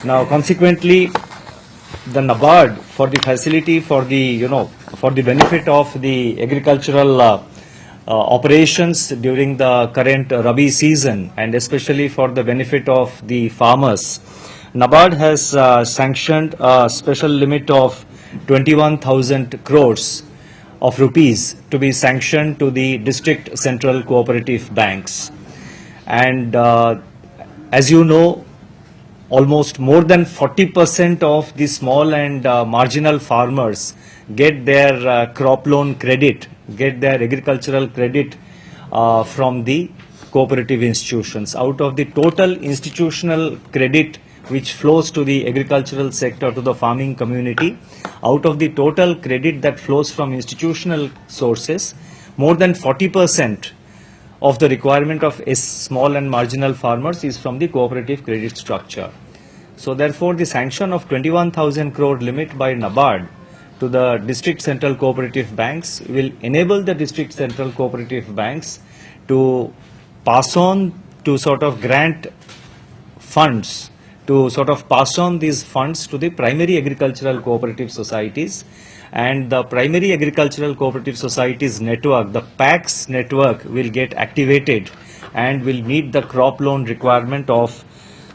Now, consequently, the NABARD for the facility for the for the benefit of the agricultural operations during the current Rabi season, and especially for the benefit of the farmers, NABARD has sanctioned a special limit of 21,000 crores of rupees to be sanctioned to the district central cooperative banks. And as you know, almost more than 40% of the small and marginal farmers get their crop loan credit, get their agricultural credit from the cooperative institutions. Out of the total institutional credit which flows to the agricultural sector, to the farming community, out of the total credit that flows from institutional sources, more than 40% of the requirement of small and marginal farmers is from the cooperative credit structure. So therefore, the sanction of 21,000 crore limit by NABARD to the district central cooperative banks will enable the district central cooperative banks to pass on, to sort of grant funds, to sort of pass on these funds to the primary agricultural cooperative societies. And the primary agricultural cooperative societies network, the PACS network, will get activated and will meet the crop loan requirement of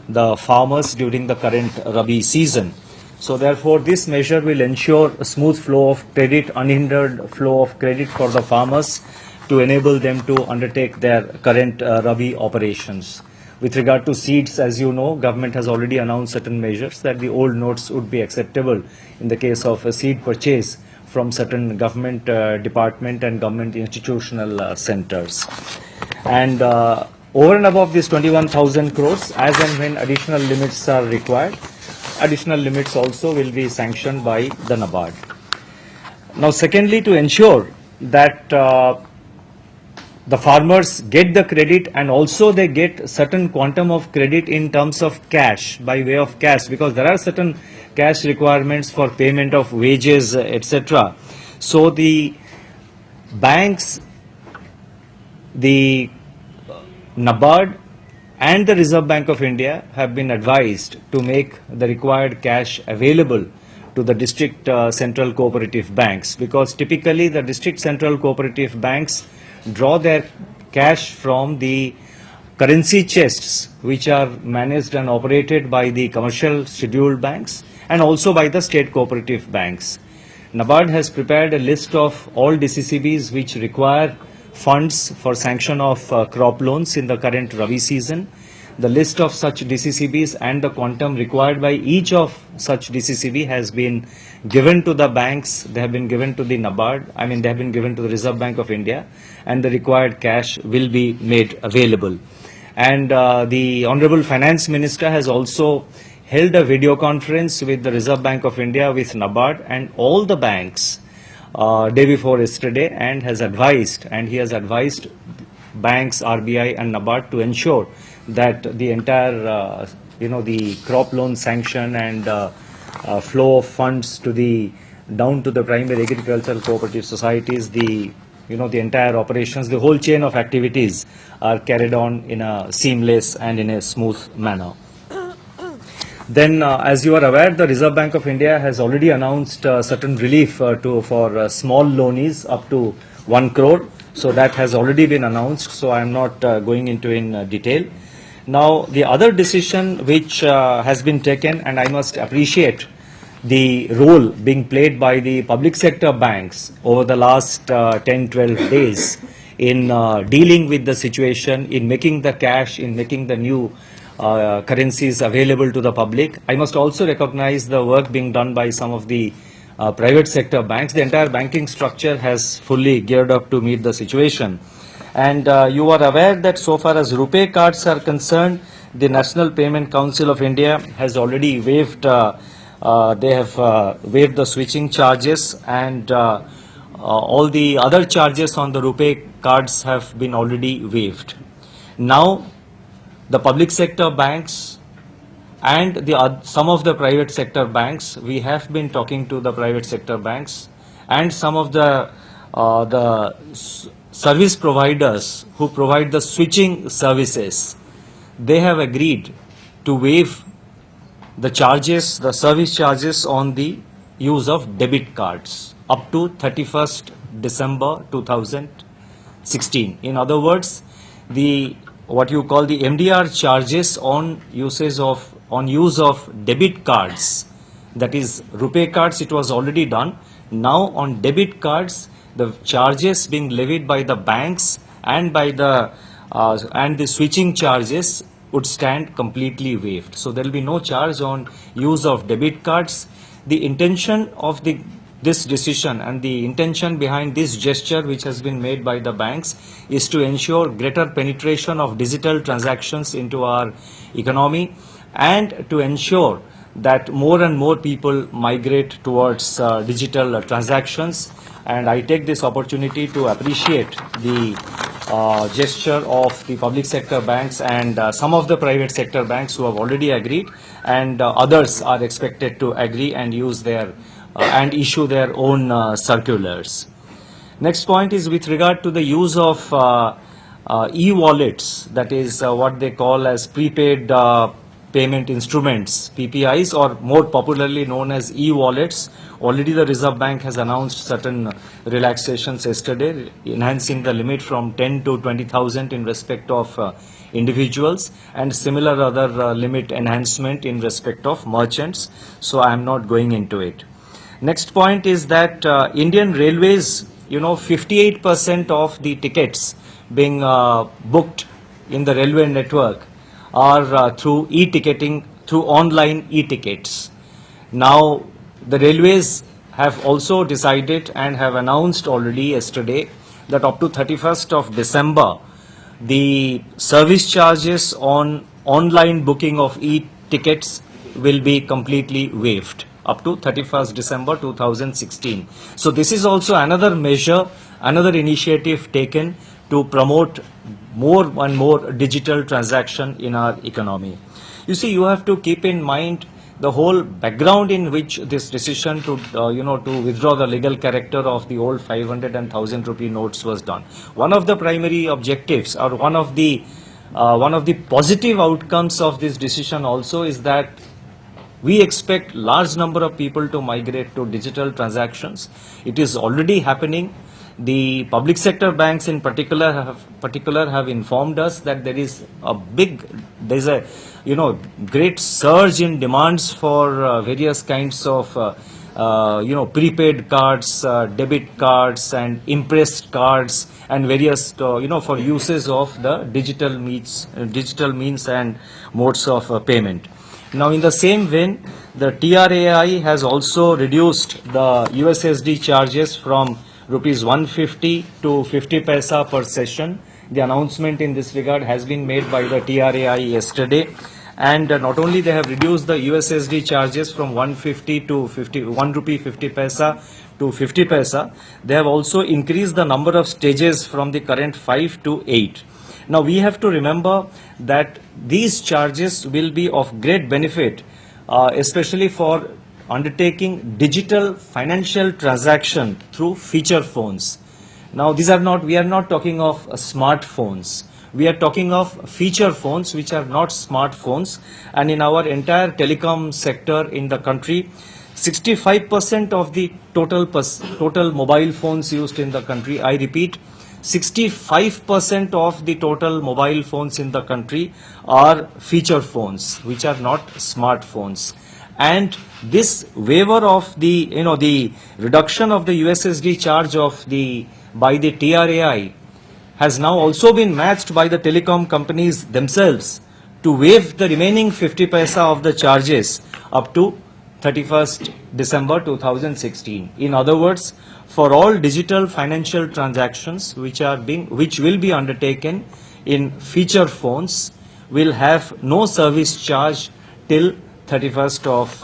the farmers during the current Rabi season. So therefore, this measure will ensure a smooth flow of credit, unhindered flow of credit for the farmers to enable them to undertake their current Rabi operations. With regard to seeds, as you know, government has already announced certain measures that the old notes would be acceptable in the case of a seed purchase from certain government department and government institutional centers. And over and above this 21,000 crores, as and when additional limits are required, additional limits also will be sanctioned by the NABARD. Now, secondly, to ensure that the farmers get the credit and also they get certain quantum of credit in terms of cash, by way of cash, because there are certain cash requirements for payment of wages, etc. So the banks, the NABARD and the Reserve Bank of India have been advised to make the required cash available to the district central cooperative banks, because typically the district central cooperative banks draw their cash from the currency chests which are managed and operated by the commercial scheduled banks and also by the state cooperative banks. NABARD has prepared a list of all DCCBs which require funds for sanction of crop loans in the current Rabi season. The list of such DCCBs and the quantum required by each of such DCCB has been given to the banks. They have been given to the NABARD, they have been given to the Reserve Bank of India, and the required cash will be made available. And the Honorable Finance Minister has also held a video conference with the Reserve Bank of India, with NABARD and all the banks day before yesterday, and he has advised banks, RBI and NABARD to ensure that the entire the crop loan sanction and flow of funds to the down to the primary agricultural cooperative societies, the entire operations, the whole chain of activities are carried on in a seamless and in a smooth manner. Then, as you are aware, the Reserve Bank of India has already announced certain relief for small loanees up to 1 crore. So that has already been announced. So I am not going into in detail. Now, the other decision which has been taken, and I must appreciate the role being played by the public sector banks over the last 10-12 days in dealing with the situation, in making the cash, in making the new currencies available to the public. I must also recognize the work being done by some of the private sector banks. The entire banking structure has fully geared up to meet the situation. And you are aware that so far as RuPay cards are concerned, the National Payment Council of India has already waived, waived the switching charges, and all the other charges on the RuPay cards have been already waived. Now, the public sector banks and some of the private sector banks, we have been talking to the private sector banks and some of the service providers who provide the switching services. They have agreed to waive the charges, the service charges on the use of debit cards up to 31st December 2016. In other words, the what you call the MDR charges on use of debit cards, that is RuPay cards, it was already done. Now on debit cards, the charges being levied by the banks and by the and the switching charges would stand completely waived. So there will be no charge on use of debit cards. The intention of this decision and the intention behind this gesture which has been made by the banks is to ensure greater penetration of digital transactions into our economy and to ensure that more and more people migrate towards digital transactions. And I take this opportunity to appreciate the gesture of the public sector banks and some of the private sector banks who have already agreed, and others are expected to agree and use their and issue their own circulars. Next point is with regard to the use of e-wallets, that is what they call as prepaid payment instruments, PPIs, or more popularly known as e-wallets. Already the Reserve Bank has announced certain relaxations yesterday, enhancing the limit from 10 to 20,000 in respect of individuals, and similar other limit enhancement in respect of merchants. So I am not going into it. Next point is that Indian Railways, 58% of the tickets being booked in the railway network are through e-ticketing, through online e-tickets. Now, the railways have also decided and have announced already yesterday that up to 31st of December, the service charges on online booking of e-tickets will be completely waived up to 31st December 2016. So this is also another measure, another initiative taken to promote more and more digital transaction in our economy. You see, you have to keep in mind the whole background in which this decision to to withdraw the legal character of the old 500 and 1000 rupee notes was done. One of the primary objectives, or one of the positive outcomes of this decision also, is that we expect large number of people to migrate to digital transactions. It is already happening. The public sector banks in particular have informed us that there's a great surge in demands for various kinds of prepaid cards, debit cards, and impressed cards, and various for uses of the digital means and modes of payment. Now, in the same vein, the TRAI has also reduced the USSD charges from rupees 150 to 50 paisa per session. The announcement in this regard has been made by the TRAI yesterday. And not only they have reduced the USSD charges from 150 to 1 rupee 50 paisa to 50 paisa, they have also increased the number of stages from the current 5 to 8. Now we have to remember that these charges will be of great benefit, especially for undertaking digital financial transaction through feature phones. Now we are not talking of smartphones. We are talking of feature phones which are not smartphones, and in our entire telecom sector in the country, 65% of the total mobile phones used in the country, I repeat, 65% of the total mobile phones in the country are feature phones which are not smartphones. And this waiver of the reduction of the USSD charge by the TRAI has now also been matched by the telecom companies themselves to waive the remaining 50 paisa of the charges up to 31st December 2016. In other words, for all digital financial transactions which will be undertaken in feature phones will have no service charge till 31st of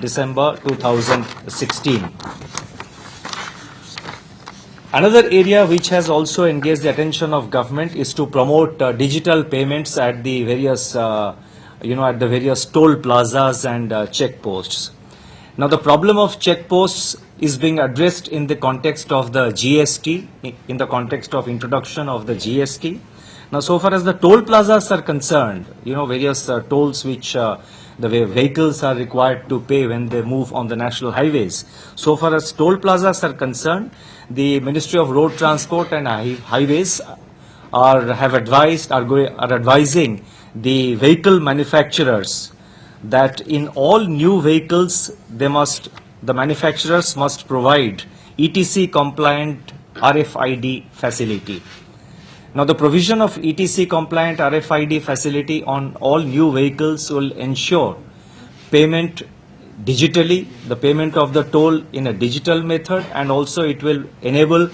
December 2016. Another area which has also engaged the attention of government is to promote digital payments at the various toll plazas and checkposts. Now the problem of checkposts is being addressed in the context of the GST, in the context of introduction of the GST. Now, so far as the toll plazas are concerned, various tolls which the vehicles are required to pay when they move on the national highways. So far as toll plazas are concerned, the Ministry of Road Transport and Highways are advising the vehicle manufacturers that in all new vehicles the manufacturers must provide ETC compliant RFID facility. Now, the provision of ETC compliant RFID facility on all new vehicles will ensure payment digitally, the payment of the toll in a digital method, and also it will enable,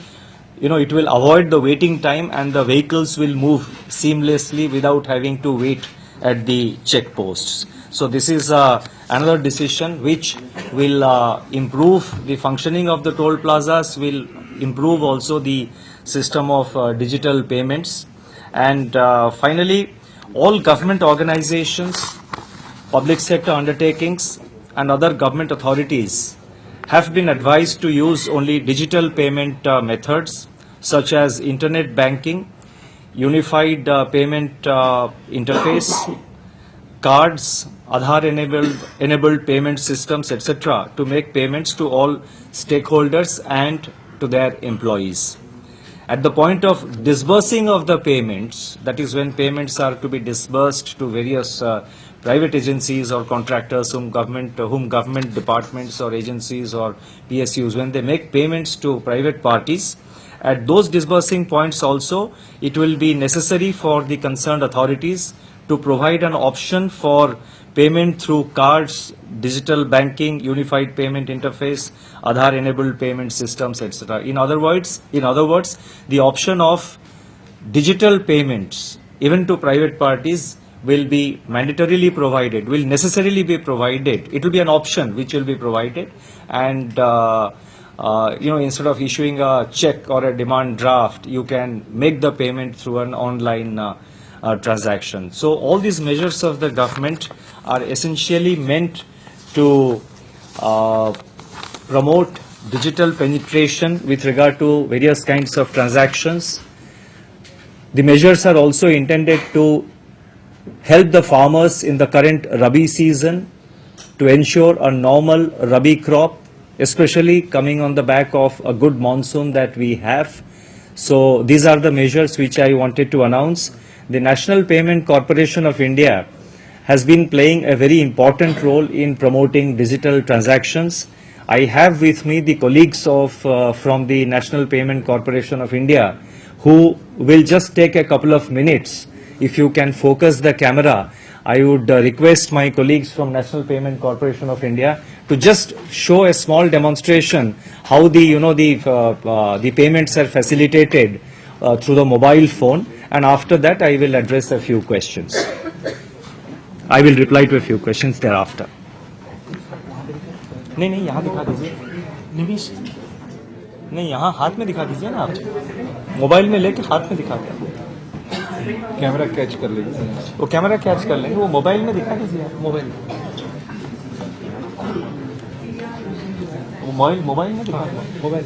it will avoid the waiting time and the vehicles will move seamlessly without having to wait at the checkposts. So this is another decision which will improve the functioning of the toll plazas, will improve also the system of digital payments. And finally, all government organizations, public sector undertakings and other government authorities have been advised to use only digital payment methods such as internet banking, unified payment interface, cards, Aadhaar enabled payment systems, etc., to make payments to all stakeholders and to their employees. At the point of disbursing of the payments, that is when payments are to be disbursed to various private agencies or contractors whom government departments or agencies or PSUs, when they make payments to private parties, at those disbursing points also, it will be necessary for the concerned authorities to provide an option for payment through cards, digital banking, unified payment interface, Aadhaar enabled payment systems, etc. In other words, the option of digital payments even to private parties will be mandatorily provided, will necessarily be provided. It will be an option which will be provided, and instead of issuing a check or a demand draft, you can make the payment through an online transaction. So all these measures of the government are essentially meant to promote digital penetration with regard to various kinds of transactions. The measures are also intended to help the farmers in the current Rabi season to ensure a normal Rabi crop, especially coming on the back of a good monsoon that we have. So these are the measures which I wanted to announce. The National Payment Corporation of India has been playing a very important role in promoting digital transactions. I have with me the colleagues from the National Payment Corporation of India who will just take a couple of minutes. If you can focus the camera, I would request my colleagues from National Payment Corporation of India to just show a small demonstration how the payments are facilitated through the mobile phone, and after that I will address a few questions. I will reply to a few questions thereafter. नहीं यहाँ दिखा दीजिए, निमिष नहीं यहाँ हाथ में दिखा दीजिए ना, आप मोबाइल में लेके हाथ में दिखा दीजिए, कैमरा कैच कर लेंगे, वो कैमरा कैच कर लेंगे, वो मोबाइल में दिखा दीजिए, मोबाइल में दिखा दीजिए, mobile.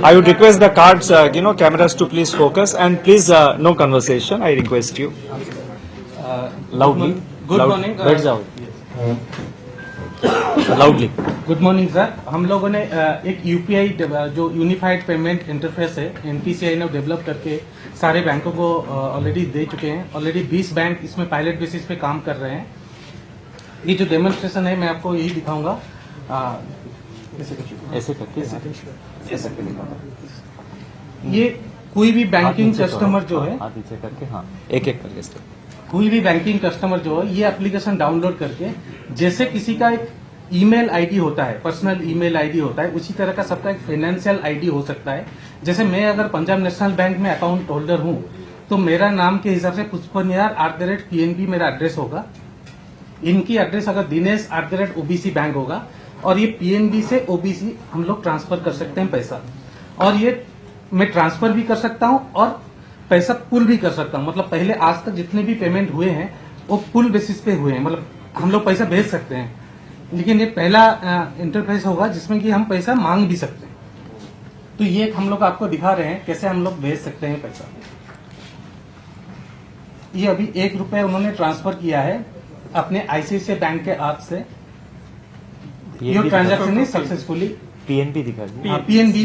I would request the cards, cameras to please focus, and please no conversation. I request you. Loudly. Good morning. बैठ जाओ. Loudly. Good morning sir. हम लोगों ने एक यूपीआई जो यूनिफाइड पेमेंट इंटरफेस है एनपीसीआई ने डेवलप करके सारे बैंकों को ऑलरेडी दे चुके हैं. ऑलरेडी 20 बैंक इसमें पायलट बेसिस पे काम कर रहे हैं. ये जो डेमोन्स्ट्रेशन है मैं आपको यही दिखाऊंगा. ऐसे करके ये कोई भी बैंकिंग कस्टमर जो है, हाथ नीचे करके, हाँ एक एक करके स्टेप, कोई भी बैंकिंग कस्टमर जो है ये एप्लीकेशन डाउनलोड करके, जैसे किसी का एक ईमेल आईडी होता है, पर्सनल ईमेल आईडी होता है, उसी तरह का सबका एक फाइनेंशियल आईडी हो सकता है. जैसे मैं अगर पंजाब नेशनल बैंक में अकाउंट होल्डर हूं तो मेरा नाम के हिसाब से pushpanyar@pnb मेरा एड्रेस होगा. इनकी एड्रेस अगर दिनेश @OBC बैंक होगा, और ये पीएनबी से ओबीसी हम लोग ट्रांसफर कर सकते हैं पैसा, और ये मैं ट्रांसफर भी कर सकता हूं और पैसा पुल भी कर सकता हूं. मतलब पहले आज तक जितने भी पेमेंट हुए हैं वो पुल बेसिस पे हुए हैं, मतलब हम लोग पैसा भेज सकते हैं. लेकिन ये पहला इंटरफेस होगा जिसमें कि हम पैसा मांग भी सकते हैं. तो ये हम लोग आपको दिखा रहे हैं कैसे हम लोग भेज सकते हैं पैसा। ये अभी ₹1 उन्होंने ट्रांसफर किया है अपने आईसीआईसीआई बैंक के ऐप से। ये ट्रांजैक्शन इज सक्सेसफुली पीएनबी दिखा दीजिए। PNB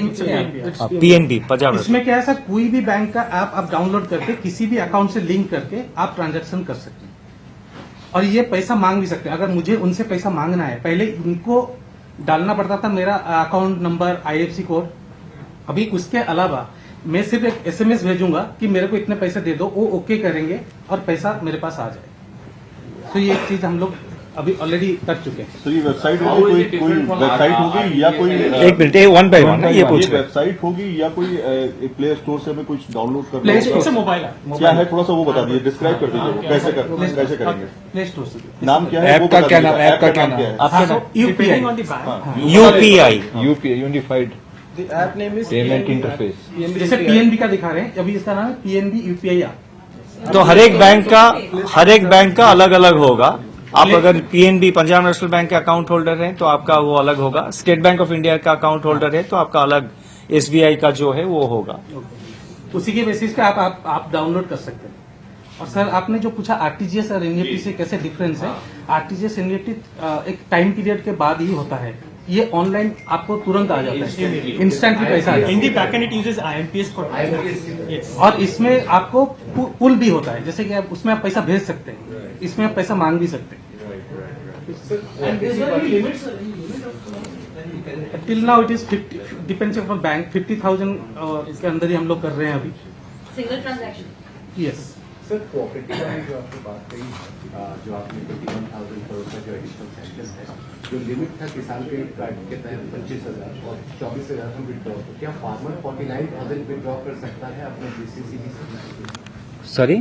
PNB 50। इसमें क्या है सर, कोई भी बैंक का ऐप आप डाउनलोड करके किसी भी अकाउंट से लिंक करके आप ट्रांजैक्शन कर सकते हैं और ये पैसा मांग भी सकते हैं। अगर मुझे उनसे पैसा मांगना है, पहले इनको डालना पड़ता था मेरा अकाउंट नंबर, आईएफएससी कोड। अभी उसके अलावा मैं सिर्फ एक एसएमएस भेजूंगा कि मेरे को इतने पैसे दे दो, वो ओके करेंगे और पैसा मेरे पास आ जाए। तो ये एक चीज हम लोग अभी ऑलरेडी कर चुके हैं। तो ये वेबसाइट होगी, कोई वेबसाइट होगी या कोई एक मिनट, वन बाय वन ये पूछ रहे हैं। वेबसाइट होगी या कोई प्ले स्टोर से हमें कुछ डाउनलोड करना प्ले स्टोर होगा? से मोबाइल क्या है थोड़ा सा वो बता दीजिए, डिस्क्राइब कर दीजिए, वो कैसे करेंगे? प्ले स्टोर से नाम क्या है? ऐप वो का बता क्या दीजिए। नाम? ऐप का क्या नाम? आपका नाम? UPI UPI UPI unified payment interface. जैसे पीएनबी का दिखा रहे हैं, अभी इसका नाम है पीएनबी यूपीआई ऐप। तो हर एक बैंक का अलग अलग होगा। आप अगर पीएनबी पंजाब नेशनल बैंक के अकाउंट होल्डर हैं तो आपका वो अलग होगा। स्टेट बैंक ऑफ इंडिया का अकाउंट होल्डर है तो आपका अलग, एसबीआई का जो है वो होगा। उसी के बेसिस पे आप डाउनलोड कर सकते हैं। और सर आपने जो पूछा आरटीजीएस और एनईएफटी से कैसे डिफरेंस है, आरटीजीएस एनईएफटी एक टाइम पीरियड के बाद ही होता है। ये ऑनलाइन आपको तुरंत आ जाता है, इंस्टेंटली पैसा आ जाता है। In the backend, it uses IMPS for yes. और इसमें आपको पुल भी होता है, जैसे कि आप उसमें आप पैसा भेज सकते हैं, इसमें आप पैसा मांग भी सकते हैं। Till now it is 50, depends upon bank, 50,000 के अंदर ही हम लोग कर रहे हैं अभी। Single transaction. Yes sir, property में जो आपने बात कही, जो आपने 51,000 करोड़ का जो एडिशनल सैंक्शन है, जो लिमिट था किसान क्रेडिट कार्ड के तहत 25,000 और 24,000 हम विड्रॉ, तो क्या फार्मर 49,000 विड्रॉ कर सकता है अपने जीसीसीबी से? सॉरी,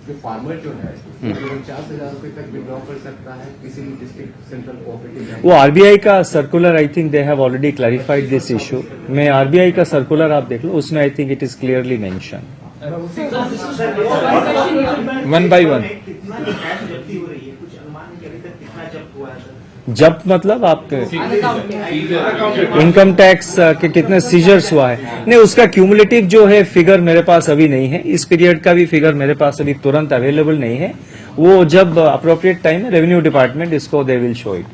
जो फार्मर जो है वो 50,000 रुपए तक विड्रॉ कर सकता है किसी भी डिस्ट्रिक्ट सेंट्रल कोऑपरेटिव बैंक? वो आरबीआई का circular, I think they have already clarified this issue. मैं आरबीआई का सर्कुलर आप देख लो, उसमें I think it is clearly mention. One by one. जब्त मतलब आपके इनकम टैक्स के कितने सीजर्स हुआ है? नहीं, उसका क्यूमुलेटिव जो है फिगर मेरे पास अभी नहीं है। इस पीरियड का भी फिगर मेरे पास अभी तुरंत अवेलेबल नहीं है। वो जब अप्रोप्रिएट टाइम है रेवेन्यू डिपार्टमेंट इसको they will show it.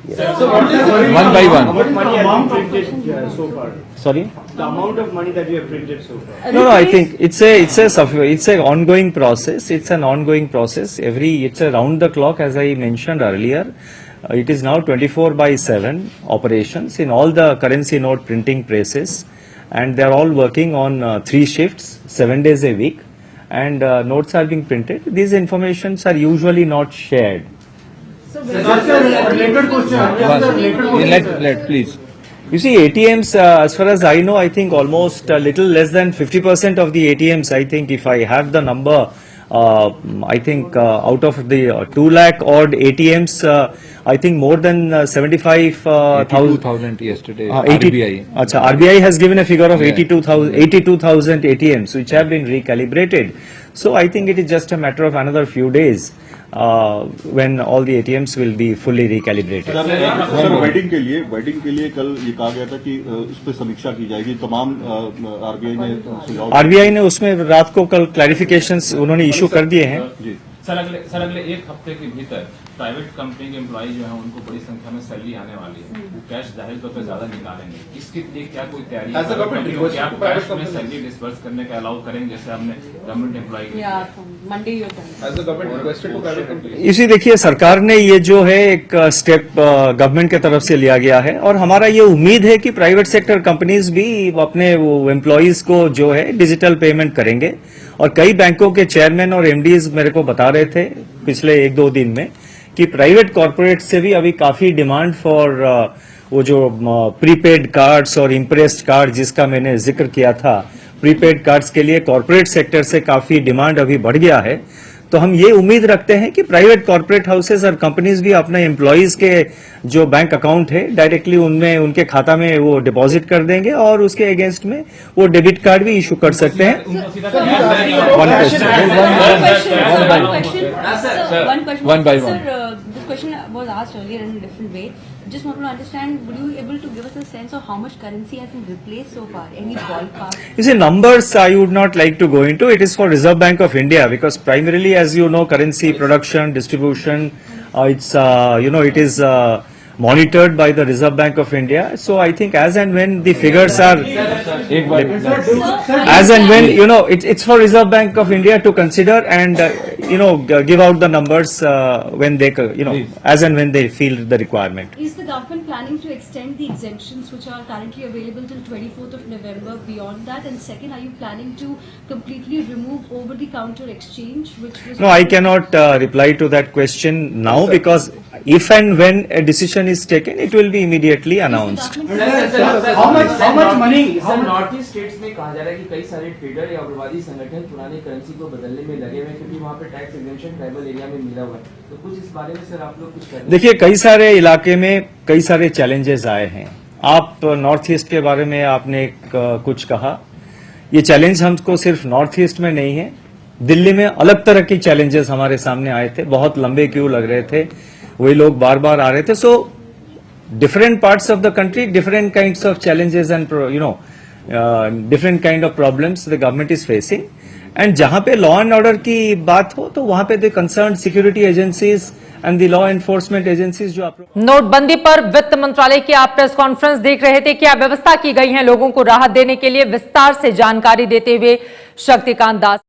One by one. Sorry? The amount of money that you have printed so far. No, I think it's a ongoing process. It's an ongoing process. It's a round the clock, as I mentioned earlier. It is now 24/7 operations in all the currency note printing presses, and they are all working on 3 shifts, 7 days a week, and notes are being printed. These informations are usually not shared. Let please. You see, ATMs, as far as I know, I think almost a little less than 50% of the ATMs, I think if I have the number, I think out of the 2 lakh odd ATMs, I think more than 75,000. 82,000 yesterday. 80 RBI. Achha, RBI has given a figure of Yeah. 82,000 ATMs, which have been recalibrated. So I think it is just a matter of another few days when all the ATMs will be fully recalibrated. Sir wedding के लिए कल ये कहा गया था कि उस पर समीक्षा की जाएगी, तमाम आरबीआई ने सुझाव। आरबीआई ने उसमें रात को कल क्लैरिफिकेशंस उन्होंने इशू कर दिए हैं। जी सर अगले 1 हफ्ते के भीतर प्राइवेट कंपनी के एम्प्लॉय जो है उनको बड़ी संख्या में सैलरी आने वाली है, वो कैश जाहिर तौर पर ज्यादा निकालेंगे। इसके लिए क्या कोई तैयारी है? क्या कैश में सैलरी डिस्पर्स करने का अलाउ करेंगे जैसे हमने गवर्नमेंट एम्प्लॉय मंडे इसी देखिए, सरकार ने ये जो है एक स्टेप गवर्नमेंट की तरफ से लिया गया है और हमारा ये उम्मीद है कि प्राइवेट सेक्टर कंपनीज भी अपने वो एम्प्लॉयज को जो है डिजिटल पेमेंट करेंगे। और कई बैंकों के चेयरमैन और एमडीज मेरे को बता रहे थे पिछले 1-2 दिन में कि प्राइवेट कॉर्पोरेट से भी अभी काफी डिमांड फॉर वो जो प्रीपेड कार्ड्स और इम्प्रेस्ड कार्ड जिसका मैंने जिक्र किया था, प्रीपेड कार्ड्स के लिए कॉर्पोरेट सेक्टर से काफी डिमांड अभी बढ़ गया है। तो हम ये उम्मीद रखते हैं कि प्राइवेट कॉर्पोरेट हाउसेस और कंपनीज भी अपने एम्प्लॉयज के जो बैंक अकाउंट है डायरेक्टली उनमें उनके खाता में वो डिपॉजिट कर देंगे और उसके अगेंस्ट में वो डेबिट कार्ड भी इशू कर सकते हैं। One by one. One question. One by one. Sir, question was asked earlier in a different way. Just want to understand, would you be able to give us a sense of how much currency has been replaced so far? Any ballpark? You see, numbers I would not like to go into. It is for Reserve Bank of India, because primarily, as you know, currency production, distribution, it is monitored by the Reserve Bank of India. So I think as and when the figures are, as and when, it's for Reserve Bank of India to consider and, give out the numbers when they, as and when they feel the requirement. Is the government planning to extend the exemptions which are currently available till 24th of November beyond that? And second, are you planning to completely remove over-the-counter exchange, which was... No, I cannot reply to that question now, because if and when a decision is taken, it will be immediately announced. How much money? Sir north east states में कहा जा रहा है कि कई सारे trader या उग्रवादी संगठन पुरानी करेंसी को बदलने में लगे हुए हैं, क्योंकि वहाँ पे टैक्स एग्जेम्पशन ट्राइबल एरिया में मिला हुआ है। तो कुछ इस बारे में सर आप लोग कुछ करें? देखिए, कई सारे इलाके में कई सारे चैलेंजेस आए हैं। आप नॉर्थ ईस्ट के बारे में आपने कुछ कहा, ये चैलेंज हमको सिर्फ नॉर्थ ईस्ट में नहीं है, दिल्ली में अलग तरह की चैलेंजेस हमारे सामने आए थे, बहुत लंबे क्यू लग रहे थे, वही लोग बार बार आ रहे थे। सो different parts of the country, different kinds of challenges and different kind of problems the government is facing. And जहाँ पे law and order की बात हो, तो वहाँ पे the concerned security agencies and the law enforcement agencies जो आप नोटबंदी पर वित्त मंत्रालय की आप प्रेस कॉन्फ्रेंस देख रहे थे। क्या व्यवस्था की गई है लोगों को राहत देने के लिए, विस्तार से जानकारी देते हुए शक्तिकांत दास।